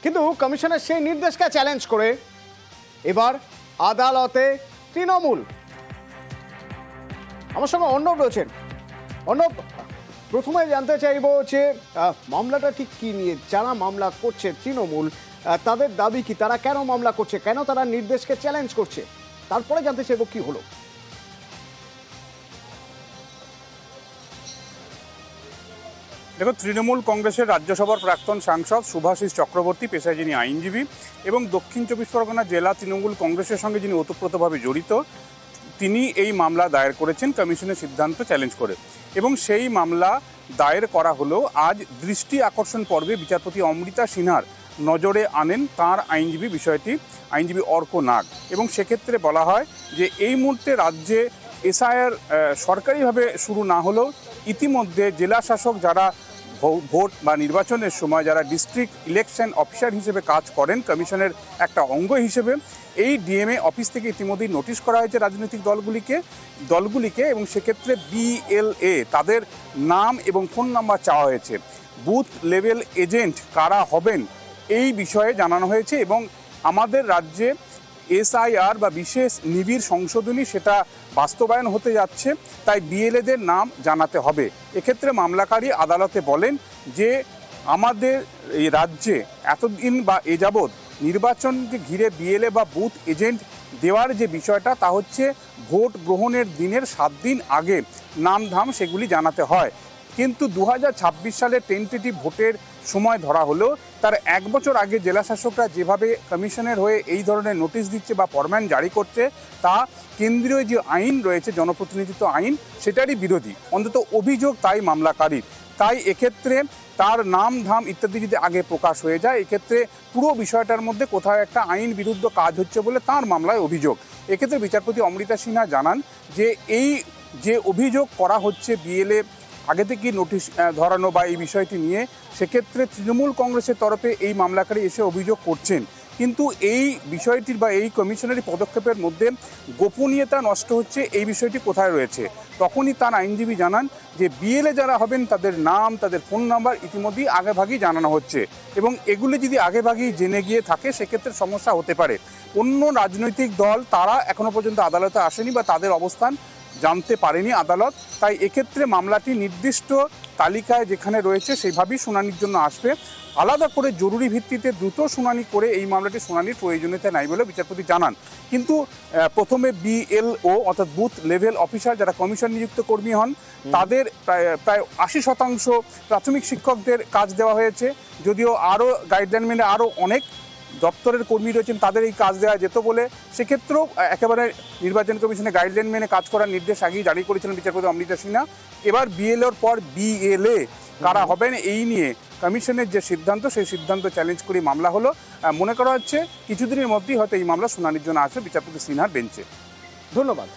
কিন্তু কমিশনের সেই নির্দেশকে চ্যালেঞ্জ করে এবার আদালতে তৃণমূল। আমার সঙ্গে অর্ণব রয়েছেন। অর্ণব, প্রথমে জানতে চাইব যে মামলাটা ঠিক কি নিয়ে? যারা মামলা করছে তৃণমূল, তাদের দাবি কি? তারা কেন মামলা করছে? কেন তারা নির্দেশকে চ্যালেঞ্জ করছে? তারপরে জানতে চাইব কি হলো। দেখো, তৃণমূল কংগ্রেসের রাজ্যসভার প্রাক্তন সাংসদ শুভাশিস চক্রবর্তী, পেশায় যিনি আইনজীবী এবং দক্ষিণ চব্বিশ পরগনা জেলা তৃণমূল কংগ্রেসের সঙ্গে যিনি ওতপ্রোতভাবে জড়িত, তিনি এই মামলা দায়ের করেছেন কমিশনের সিদ্ধান্ত চ্যালেঞ্জ করে। এবং সেই মামলা দায়ের করা হলো আজ দৃষ্টি আকর্ষণ পর্বে বিচারপতি অমৃতা সিনহার নজরে আনেন তাঁর আইনজীবী বিষয়টি, আইনজীবী অর্ক নাগ। এবং সেক্ষেত্রে বলা হয় যে এই মুহূর্তে রাজ্যে এসআইআর সরকারিভাবে শুরু না হলেও ইতিমধ্যে জেলা শাসক যারা ভোট বা নির্বাচনের সময় যারা ডিস্ট্রিক্ট ইলেকশন অফিসার হিসেবে কাজ করেন কমিশনের একটা অঙ্গ হিসেবে, এই ডিএমএ অফিস থেকে ইতিমধ্যেই নোটিশ করা হয়েছে রাজনৈতিক দলগুলিকে এবং সেক্ষেত্রে বিএলএ তাদের নাম এবং ফোন নাম্বার চাওয়া হয়েছে। বুথ লেভেল এজেন্ট কারা হবেন এই বিষয়ে জানানো হয়েছে এবং আমাদের রাজ্যে এসআইআর বা বিশেষ নিবিড় সংশোধনী সেটা বাস্তবায়ন হতে যাচ্ছে, তাই বিএলএদের নাম জানাতে হবে। এক্ষেত্রে মামলাকারী আদালতে বলেন যে আমাদের এই রাজ্যে এতদিন বা এ যাবৎ নির্বাচনকে ঘিরে বিএলএ বা বুথ এজেন্ট দেওয়ার যে বিষয়টা, তা হচ্ছে ভোট গ্রহণের দিনের 7 দিন আগে নামধাম সেগুলি জানাতে হয়। কিন্তু 2026 সালে টেন্টেটিভ ভোটের সময় ধরা হলো, তার 1 বছর আগে জেলাশাসকরা যেভাবে কমিশনের হয়ে এই ধরনের নোটিশ দিচ্ছে বা ফরম্যান জারি করছে, তা কেন্দ্রীয় যে আইন রয়েছে জনপ্রতিনিধিত্ব আইন সেটারই বিরোধী, অন্তত অভিযোগ তাই মামলাকারীর। তাই এক্ষেত্রে তার নাম ধাম ইত্যাদি যদি আগে প্রকাশ হয়ে যায়, এক্ষেত্রে পুরো বিষয়টার মধ্যে কোথাও একটা আইন বিরুদ্ধ কাজ হচ্ছে বলে তার মামলায় অভিযোগ। এক্ষেত্রে বিচারপতি অমৃতা সিনহা জানান যে এই যে অভিযোগ করা হচ্ছে বিএলএ আগে থেকে নোটিশ ধরানো বা এই বিষয়টি নিয়ে, সেক্ষেত্রে তৃণমূল কংগ্রেসের তরফে এই মামলাকারী এসে অভিযোগ করছেন, কিন্তু এই বিষয়টির বা এই কমিশনারি পদক্ষেপের মধ্যে গোপনীয়তা নষ্ট হচ্ছে, এই বিষয়টি কোথায় রয়েছে? তখনই তার আইনজীবী জানান যে বিএলএ যারা হবেন তাদের নাম, তাদের ফোন নাম্বার ইতিমধ্যেই আগেভাগেই জানানো হচ্ছে এবং এগুলি যদি আগেভাগেই জেনে গিয়ে থাকে সেক্ষেত্রে সমস্যা হতে পারে। অন্য রাজনৈতিক দল তারা এখনো পর্যন্ত আদালতে আসেনি বা তাদের অবস্থান জানতে পারেনি আদালত, তাই এক্ষেত্রে মামলাটি নির্দিষ্ট তালিকায় যেখানে রয়েছে সেইভাবেই শুনানির জন্য আসবে। আলাদা করে জরুরি ভিত্তিতে দ্রুত শুনানি করে এই মামলাটি শুনানির প্রয়োজনীয়তা নাই বলে বিচারপতি জানান। কিন্তু প্রথমে বিএলও অর্থাৎ বুথ লেভেল অফিসার যারা কমিশন নিযুক্ত কর্মী হন, তাদের প্রায় 80% প্রাথমিক শিক্ষকদের কাজ দেওয়া হয়েছে, যদিও আরও গাইডলাইন মেনে আরও অনেক দপ্তরের কর্মী রয়েছেন তাদের এই কাজ দেওয়া যেত বলে, সেক্ষেত্রেও একেবারে নির্বাচন কমিশনের গাইডলাইন মেনে কাজ করার নির্দেশ আগেই জারি করেছিলেন বিচারপতি অমৃতা সিনহা। এবার বিএলওর পর বিএলএ কারা হবেন এই নিয়ে কমিশনের যে সিদ্ধান্ত, সেই সিদ্ধান্ত চ্যালেঞ্জ করে মামলা হলো। মনে করা হচ্ছে কিছুদিনের মধ্যেই হয়তো এই মামলা শুনানির জন্য আসবে বিচারপতি সিনহার বেঞ্চে। ধন্যবাদ।